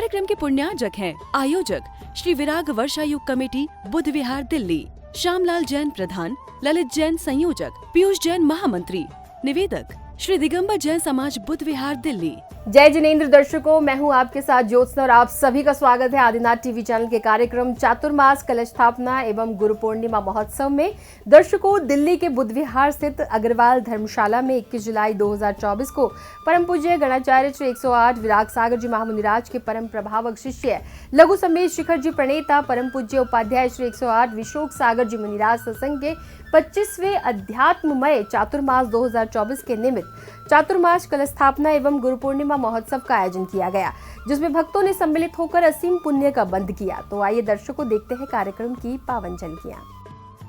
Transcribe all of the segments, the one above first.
कार्यक्रम के पुण्यार्जक हैं आयोजक श्री विराग वर्षायुग कमेटी बुद्ध विहार दिल्ली, श्यामलाल जैन प्रधान, ललित जैन संयोजक, पीयूष जैन महामंत्री, निवेदक श्री दिगंबर जैन समाज बुद्ध विहार दिल्ली। जय जिनेंद्र दर्शकों, मैं हूं आपके साथ ज्योत्सना और आप सभी का स्वागत है आदिनाथ टीवी चैनल के कार्यक्रम चातुर्मास कलश स्थापना एवं गुरु पूर्णिमा महोत्सव में। दर्शकों, दिल्ली के बुद्ध विहार स्थित अग्रवाल धर्मशाला में 21 जुलाई 2024 को परम पूज्य गणाचार्य श्री 108 विराग सागर जी महामुनिराज के परम प्रभावक शिष्य लघु समेत शिखर जी प्रणेता परम पूज्य उपाध्याय श्री 108 विशोक सागर जी मुनिराज सत्संग के 25वें अध्यात्ममय चातुर्मास 2024 के निमित्त चातुर्मास कलश स्थापना एवं गुरु पूर्णिमा महोत्सव का आयोजन किया गया, जिसमें भक्तों ने सम्मिलित होकर असीम पुण्य का बंध किया। तो आइए दर्शकों देखते हैं कार्यक्रम की पावन झलकियां।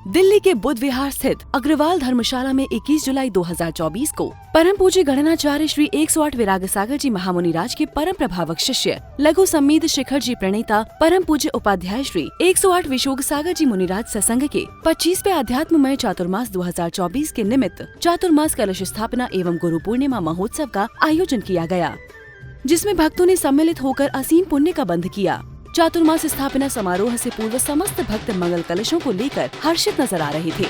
दिल्ली के बुद्ध विहार स्थित अग्रवाल धर्मशाला में 21 जुलाई 2024 को परम पूज्य गणनाचार्य श्री 108 विराग सागर जी महामुनिराज के परम प्रभावक शिष्य लघु सम्मेद शिखर जी प्रणेता परम पूज्य उपाध्याय श्री 108 विशोक सागर जी मुनिराज सत्संग के 25वें अध्यात्ममय चातुर्मास 2024 के निमित्त चातुर्मास कलश स्थापना एवं गुरु पूर्णिमा महोत्सव का आयोजन किया गया, जिसमें भक्तों ने सम्मिलित होकर असीम पुण्य का बंध किया। चातुर्मास स्थापना समारोह से पूर्व समस्त भक्त मंगल कलशों को लेकर हर्षित नजर आ रहे थे।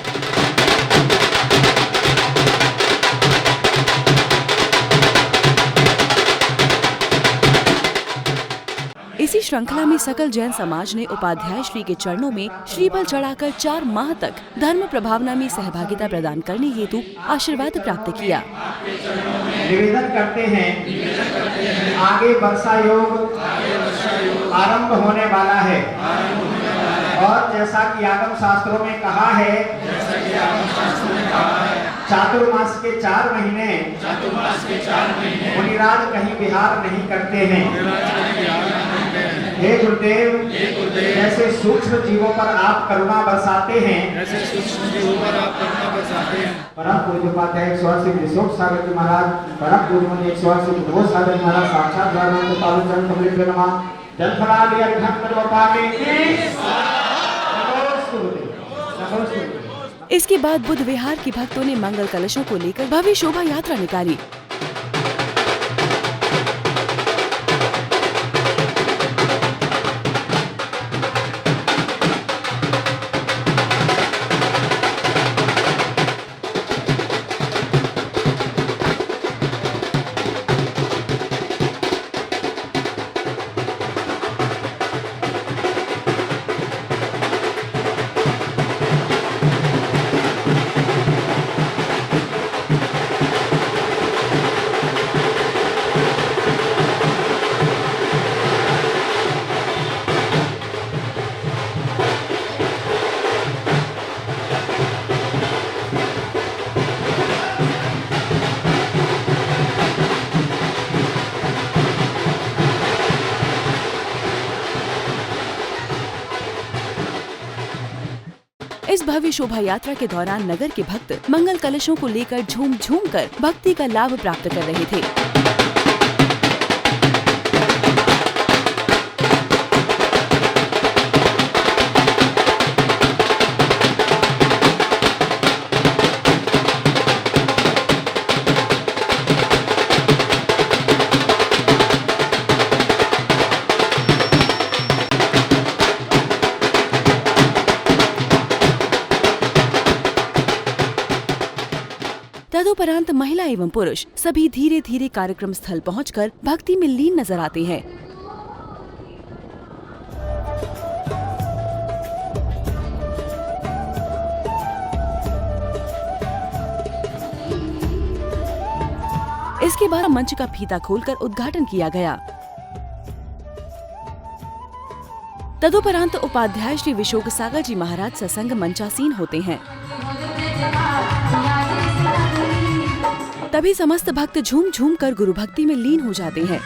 इसी श्रृंखला में सकल जैन समाज ने उपाध्याय श्री के चरणों में श्रीफल चढ़ाकर 4 माह तक धर्म प्रभावना में सहभागिता प्रदान करने हेतु आशीर्वाद प्राप्त किया। निवेदन करते हैं आगे वर्षा योग आरंभ होने वाला है और जैसा कि आगम शास्त्रों में कहा है, चातुर्मास के 4 महीने मुनिराज कहीं विहार नहीं करते हैं। हे गुरुदेव, जैसे सूक्ष्म जीवों पर आप करुणा बरसाते हैं, परम पूज्य उपाध्याय 108 विशोक सागर जी महाराज, परम पूज्य मुनि 108 विशोक सागर जी महाराज साक्षात भगवान के पावन चरण कमल पे नमः। जलफलादि अर्घ्यं करोपामि। इसके बाद बुद्ध विहार के भक्तों ने मंगल कलशों को लेकर भव्य शोभा यात्रा निकाली। इस भव्य शोभा यात्रा के दौरान नगर के भक्त मंगल कलशों को लेकर झूम झूम कर भक्ति का लाभ प्राप्त कर रहे थे। तदुपरांत महिला एवं पुरुष सभी धीरे धीरे कार्यक्रम स्थल पहुंचकर भक्ति में लीन नजर आते हैं। इसके बाद मंच का फीता खोलकर उद्घाटन किया गया। तदुपरांत उपाध्याय श्री विशोक सागर जी महाराज सत्संग मंचासीन होते हैं। तभी समस्त भक्त झूम झूम कर गुरु भक्ति में लीन हो जाते हैं।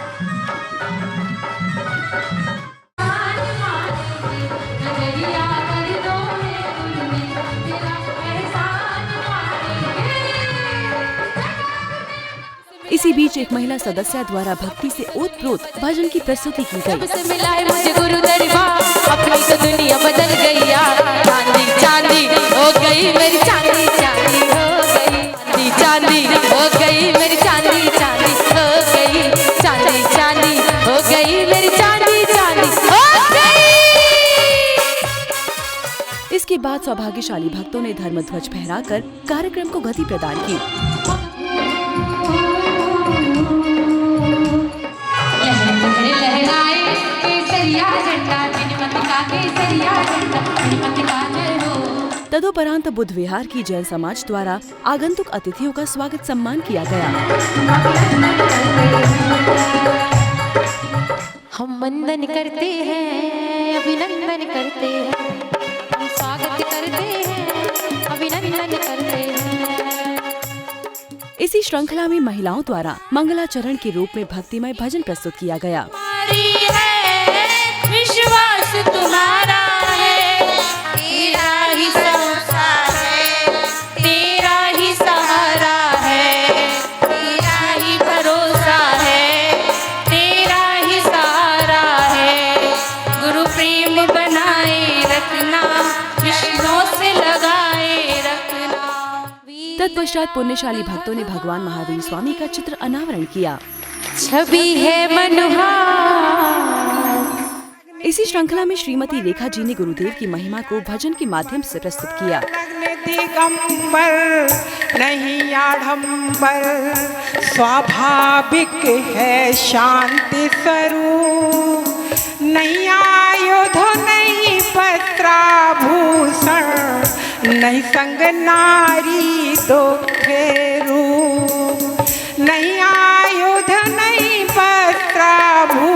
इसी बीच एक महिला सदस्य द्वारा भक्ति से ओतप्रोत भजन की प्रस्तुति की गई। मुझे गुरु दरबार, अपनी तो दुनिया बदल गई यार। चांदी चांदी हो गई मेरी, चांदी चांदी हो गई, चांदी हो गई मेरी, चांदी चांदी हो गई, चांदी चांदी हो गई मेरी, चांदी इसके बाद सौभाग्यशाली भक्तों ने धर्म ध्वज फहराकर कार्यक्रम को गति प्रदान की। तदुपरांत बुद्ध विहार की जैन समाज द्वारा आगंतुक अतिथियों का स्वागत सम्मान किया गया। हम वंदन करते हैं, अभिनंदन करते हैं, हम स्वागत करते हैं, अभिनंदन करते हैं। इसी श्रृंखला में महिलाओं द्वारा मंगलाचरण के रूप में भक्तिमय भजन प्रस्तुत किया गया। विश्वास तुम्हारा है, तेरा ही संसार है, तेरा ही सहारा है, तेरा ही भरोसा है, तेरा ही सहारा है। गुरु प्रेम बनाए रखना, विष्णु से लगाए रखना। तत्पश्चात पुण्यशाली भक्तों ने भगवान महावीर स्वामी का चित्र अनावरण किया। छवि है मनोहार। इसी श्रृंखला में श्रीमती रेखा जी ने गुरुदेव की महिमा को भजन के माध्यम से प्रस्तुत किया। दिगंबर नहीं आडंबर, स्वाभाविक है शांति स्वरूप। नहीं आयुध नहीं वस्त्राभूषण, नहीं संग नारी दो रूप। नहीं आयुध नहीं वस्त्राभूषण,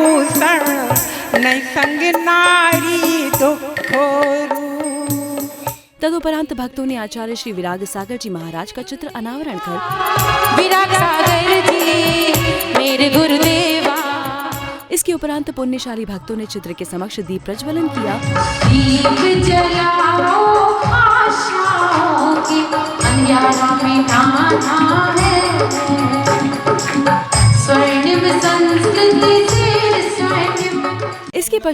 नहीं संग नारी दुखो रूप। तदुपरांत भक्तों ने आचार्य श्री विराग सागर जी महाराज का चित्र अनावरण कर विराग सागर जी मेरे गुरुदेवा। इसके उपरांत पुण्यशाली भक्तों ने चित्र के समक्ष दीप प्रज्वलन किया। दीप जलाओ आशाओं के अंधियारा में नाना है, स्वर्णिम संस्कृति से स्वर्णिम। इसके पर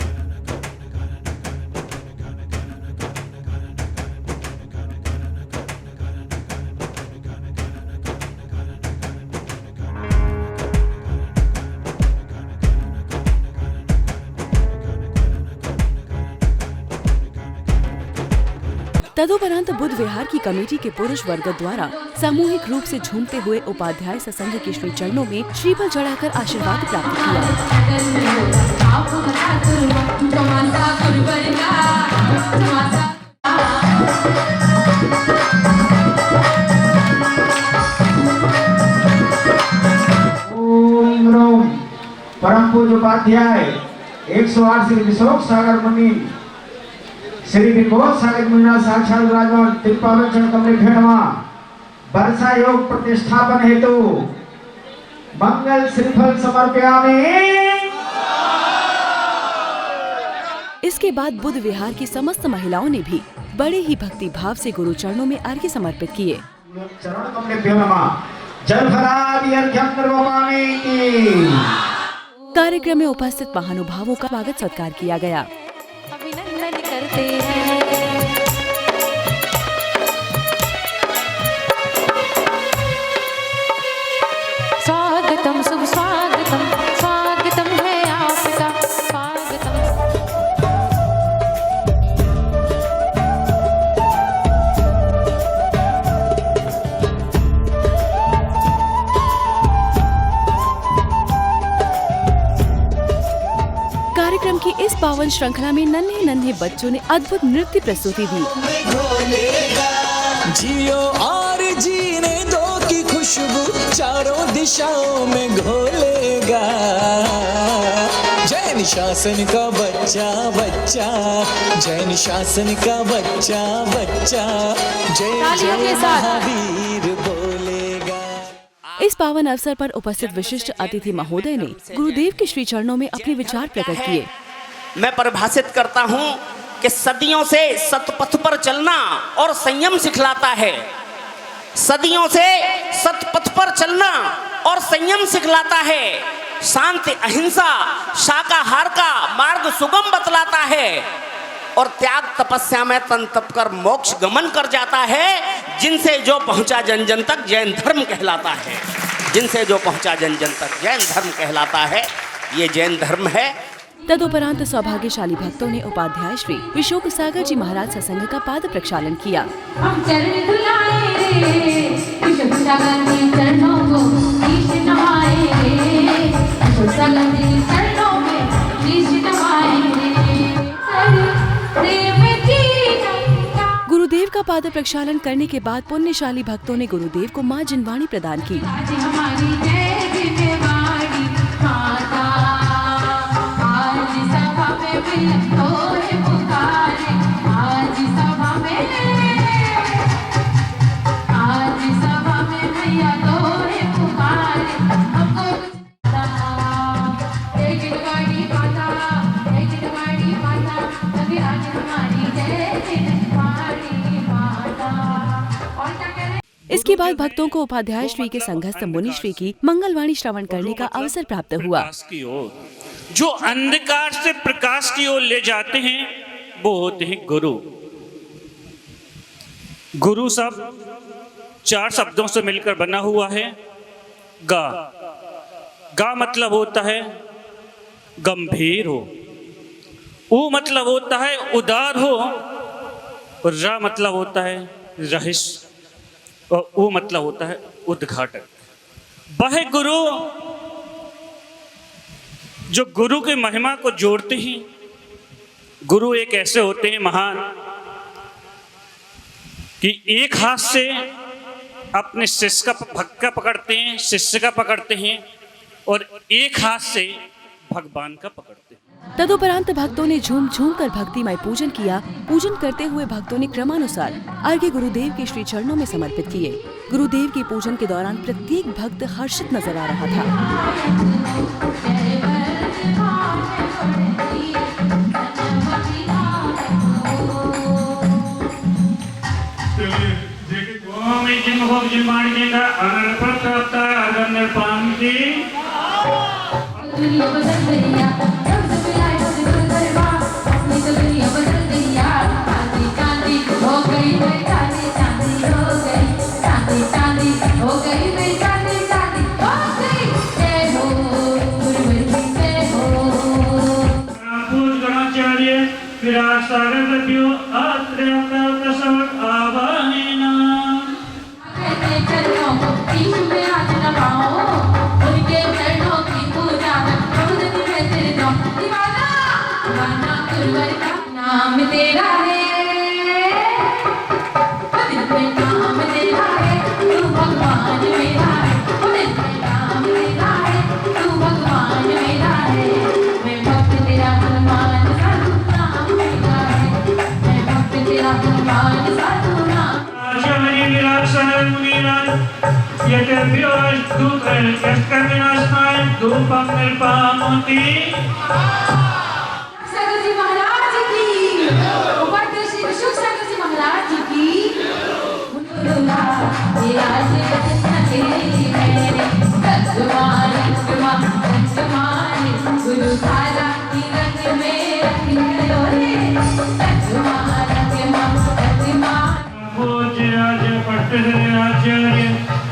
तदुपरांत बुद्ध विहार की कमेटी के पुरुष वर्ग द्वारा सामूहिक रूप से झूमते हुए उपाध्याय सत्संग के श्री चरणों में श्रीफल चढ़ाकर आशीर्वाद प्राप्त किया। ओम रोम परम पूज्य उपाध्याय 108 श्री विशोक सागर मुनि श्री विकोद सागर मुनिना साक्षात विराजमान तिरुपावन चरण कमले भेड़वा वर्षा योग प्रतिष्ठापन हेतु मंगल श्रीफल समर्पयामि। इसके बाद बुद्ध विहार की समस्त महिलाओं ने भी बड़े ही भक्ति भाव से गुरु चरणों में अर्घ्य समर्पित किए। चरण कमले नमः जल भरादि अर्घ्यं निर्वपामि। कार्यक्रम में उपस्थित महानुभावों का स्वागत सत्कार किया गया। अभिनंदन करते हैं। स्वागतम शुभ स्वागतम, स्वागतम है आपका स्वागतम। कार्यक्रम की इस पावन श्रृंखला में नन्हे नन्हे बच्चों ने अद्भुत नृत्य प्रस्तुति दी। जियो और जीने दो की खुशबू चारों दिशाओं में घोलेगा। जैन शासन का बच्चा बच्चा, जैन शासन का बच्चा बच्चा, जय महावीर बोलेगा। इस पावन अवसर पर उपस्थित विशिष्ट अतिथि महोदय ने गुरुदेव के श्री चरणों में अपने विचार प्रकट किए। मैं परिभाषित करता हूं कि सदियों से सतपथ पर चलना और संयम सिखलाता है। सदियों से सतपथ पर चलना और संयम सिखलाता है। शांति अहिंसा शाकाहार का मार्ग सुगम बतलाता है और त्याग तपस्या में तन तप कर मोक्ष गमन कर जाता है। जिनसे जो पहुंचा जन जन तक जैन धर्म कहलाता है। जिनसे जो पहुंचा जन जन तक जैन धर्म कहलाता है। ये जैन धर्म है। तदुपरांत सौभाग्यशाली भक्तों ने उपाध्याय श्री विशोक सागर जी महाराज सत्संग का पाद प्रक्षालन किया। हम चरण धुलाए रे, विशुद्ध सागर के चरणों को शीश नवाए रे, विशुद्ध सागर के चरणों में शीश नवाए रे, प्रेम की गंगा। गुरुदेव का पाद प्रक्षालन करने के बाद पुण्यशाली भक्तों ने गुरुदेव को मां जिनवाणी प्रदान की। आज हमारी जय जिनवाणी माता, आज सभा में मिलन तोरे पुकारे, आज सभा में मैया तोरे पुकारे, हमको जय जिनवाणी माता, जय जिनवाणी माता, तभी आज हमारी जय जिनवाणी माता। और क्या करें? इसके बाद भक्तों को उपाध्याय श्री के संघस्थ मुनि श्री की मंगलवाणी श्रवण करने का अवसर प्राप्त हुआ। प्रकाश की ओर, जो अंधकार से प्रकाश की ओर ले जाते हैं वो होते हैं गुरु। गुरु सब 4 शब्दों से मिलकर बना हुआ है। गा, गा मतलब होता है गंभीर हो, ऊ मतलब होता है उदार हो, और रा मतलब होता है रहस्य, और वो मतलब होता है उद्घाटक। वह गुरु जो गुरु की महिमा को जोड़ते हैं। गुरु एक ऐसे होते हैं महान कि एक हाथ से अपने शिष्य का भक्त का पकड़ते हैं, शिष्य का पकड़ते हैं, और एक हाथ से भगवान का पकड़ते हैं। तदुपरांत भक्तों ने झूम झूम कर भक्तिमय पूजन किया। पूजन करते हुए भक्तों ने क्रमानुसार अर्घ्य गुरुदेव के श्री चरणों में समर्पित किए। गुरुदेव के पूजन के दौरान प्रत्येक भक्त हर्षित नजर आ रहा था। दुनिया बदल गई या, जब से मिलाए मुझे गुरु दरबार, अपनी तो दुनिया बदल गई या। चांदी चांदी हो गई मैं, चांदी चांदी हो गई, चांदी चांदी हो गई मैं, चांदी चांदी हो गई। जय हो गुरुवर की जय हो। पूज गणाचार्य विराट सागर दभ्यो आत्रेय तसवत आवाहिना। कहते चरणों को शीश में हाथ लगाओ, उनके चरणों की पूजा प्रभु है तेरे नाम। दीवाना दीवाना गुरुवर का नाम तेरा है, दिल में नाम तेरा है, तू भगवान मेरा है, दिल में नाम तेरा है, तू भगवान मेरा है। मैं भक्त तेरा हनुमान साधु नाम मेरा है, मैं भक्त तेरा हनुमान साधु नाम। आचार्य विराट सागर मुनिराज यज्ञभ्यो दूतैः यस्कर्मिणास्माय धूपं निर्पामोति। सागर जी महाराज की, उपाध्याय श्री विशोक सागर जी महाराज की। गुरुला ये आज तेरी है, तत्वानी तत्वानी गुरु धारा की रंग में रखी लो रे, तत्वानी तत्वानी। पूज्य आचार्य पट्टधर आचार्य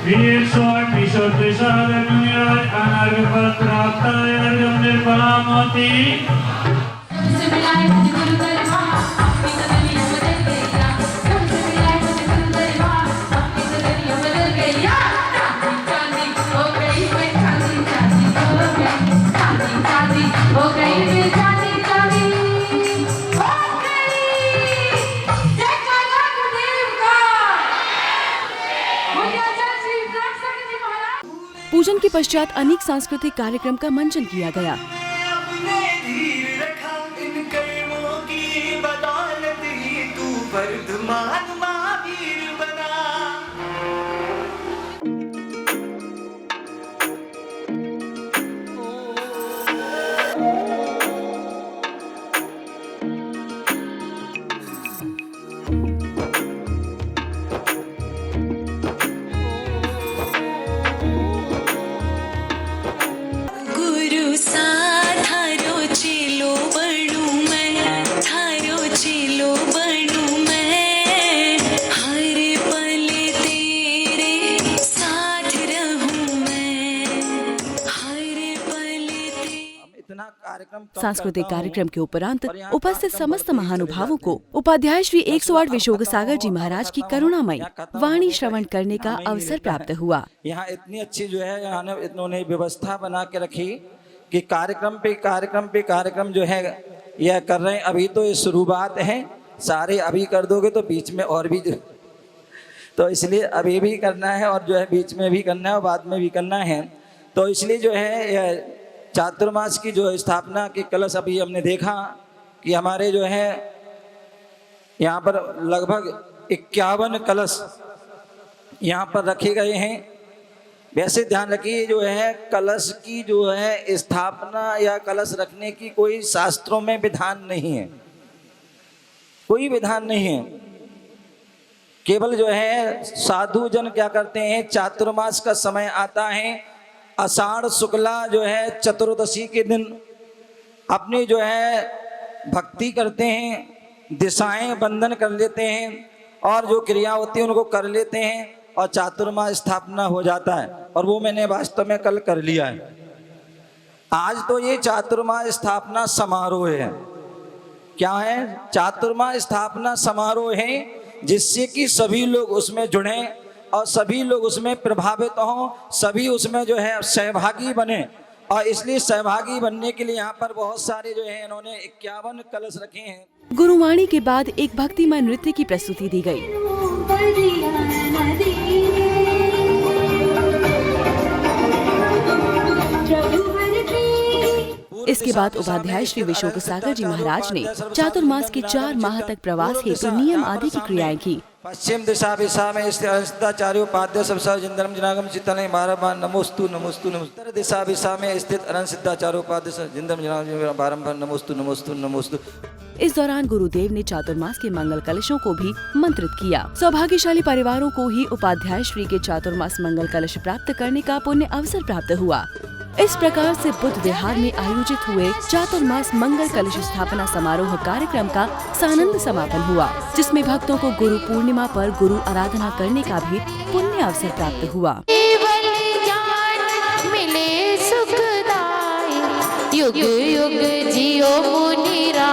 वीर स्वामी विशुद्ध सागर मुनिराज अनर्घ फल प्राप्ताय अर्घ्यं निर्पामोति। जब से मिलाए मुझे गुरु दरबार, अपनी तो दुनिया बदल गई या। जब से मिलाए मुझे गुरु दरबार, अपनी तो दुनिया बदल गई या। चांदी चांदी हो गई मैं, चांदी चांदी हो गई, चांदी चांदी हो गई मैं, चांदी चांदी हो गई। जय काला गुरुदेव का। मुझे आचार्य श्री विराट सागर जी महाराज। पूजन के पश्चात अनेक सांस्कृतिक कार्यक्रम का मंचन किया गया। अपने धीर रखा इन कर्मों की बदौलत ही तू वर्धमान महावीर बना। गुरु सा थारो चेलो बनू मैं, थारो चेलो बनू मैं, हर पल तेरे साथ रहूं मैं, हर पल तेरे। हम इतना कार्य सांस्कृतिक कार्यक्रम के उपरांत उपस्थित समस्त महानुभावों को उपाध्याय श्री 108 विशोग सागर जी महाराज की करुणामयी वाणी श्रवण करने का अवसर प्राप्त हुआ। यहाँ इतनी अच्छी जो है यहाँ इन्होंने व्यवस्था बना के रखी कि कार्यक्रम पे कार्यक्रम जो है यह कर रहे हैं। अभी तो ये शुरुआत है, सारे अभी कर दोगे तो बीच में और भी तो इसलिए अभी भी करना है और जो है बीच में भी करना है और बाद में भी करना है। तो इसलिए जो है यह चातुर्मास की जो स्थापना के कलश अभी हमने देखा कि हमारे जो है यहाँ पर लगभग 51 कलश यहाँ पर रखे गए हैं। वैसे ध्यान रखिए जो है कलश की जो है स्थापना या कलश रखने की कोई शास्त्रों में विधान नहीं है, कोई विधान नहीं है। केवल जो है साधु जन क्या करते हैं, चातुर्मास का समय आता है, आषाढ़ शुक्ला जो है चतुर्दशी के दिन अपनी जो है भक्ति करते हैं, दिशाएं बंधन कर लेते हैं और जो क्रिया होती है उनको कर लेते हैं और चातुर्मास स्थापना हो जाता है। और वो मैंने वास्तव में कल कर लिया है। आज तो ये चातुर्मास स्थापना समारोह है। क्या है? चातुर्मास स्थापना समारोह है, जिससे कि सभी लोग उसमें जुड़े और सभी लोग उसमें प्रभावित हों, सभी उसमें जो है सहभागी बने। और इसलिए सहभागी बनने के लिए यहाँ पर बहुत सारे जो है इन्होंने 51 कलश रखे हैं। गुरुवाणी के बाद एक भक्तिमय नृत्य की प्रस्तुति दी गई। इसके बाद उपाध्याय श्री विशोग सागर जी महाराज ने चातुर्मास के 4 माह तक प्रवास हेतु नियम आदि की क्रियाएं की। पश्चिम दिशा में स्थिताचार्य उपाध्याय जिंदरम जनागम चित्तने बारंबार नमोस्तु नमोस्तु नमोस्तु। उत्तर दिशा में स्थित अनंत सिद्धाचार्य उपाध्याय जिंदरम जनागम बारंबार नमोस्तु नमोस्तु नमोस्तु। इस दौरान गुरुदेव ने चातुर्मास के मंगल कलशों को भी मंत्रित किया। सौभाग्यशाली परिवारों को ही उपाध्याय श्री के चातुर्मास मंगल कलश प्राप्त करने का पुण्य अवसर प्राप्त हुआ। इस प्रकार से बुद्ध विहार में आयोजित हुए चातुर्मास मंगल कलश स्थापना समारोह कार्यक्रम का सानंद समापन हुआ, जिसमें भक्तों को गुरु पूर्णिमा पर गुरु आराधना करने का भी पुण्य अवसर प्राप्त हुआ। मिले सुखदाई युग युग जियो मुनिरा,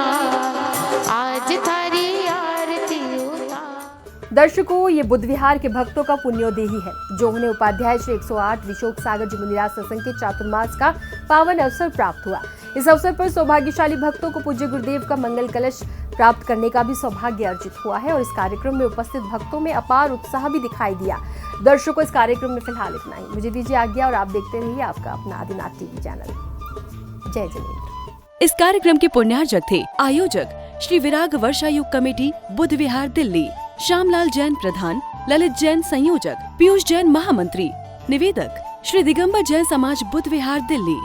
आज थारी आरती उतार। दर्शकों, ये बुद्ध विहार के भक्तों का पुण्योदेही है, जो उन्हें उपाध्याय श्री 108 विशोग सागर जी मुनिराज सत्संग के चातुर्मास का पावन अवसर प्राप्त हुआ। इस अवसर पर सौभाग्यशाली भक्तों को पूज्य गुरुदेव का मंगल कलश प्राप्त करने का भी सौभाग्य अर्जित हुआ है और इस कार्यक्रम में उपस्थित भक्तों में अपार उत्साह भी दिखाई दिया। दर्शकों, इस कार्यक्रम में फिलहाल इतना ही। मुझे दीजिए आज्ञा और आप देखते रहिए आपका अपना आदिनाथ टीवी चैनल। जय जिनेन्द्र। इस कार्यक्रम के पुण्यार्जक थे आयोजक श्री विराग वर्षायुग कमेटी, बुद्ध विहार, दिल्ली। श्यामलाल जैन प्रधान, ललित जैन संयोजक, पीयूष जैन महामंत्री। निवेदक श्री दिगंबर जैन समाज, बुद्ध विहार, दिल्ली।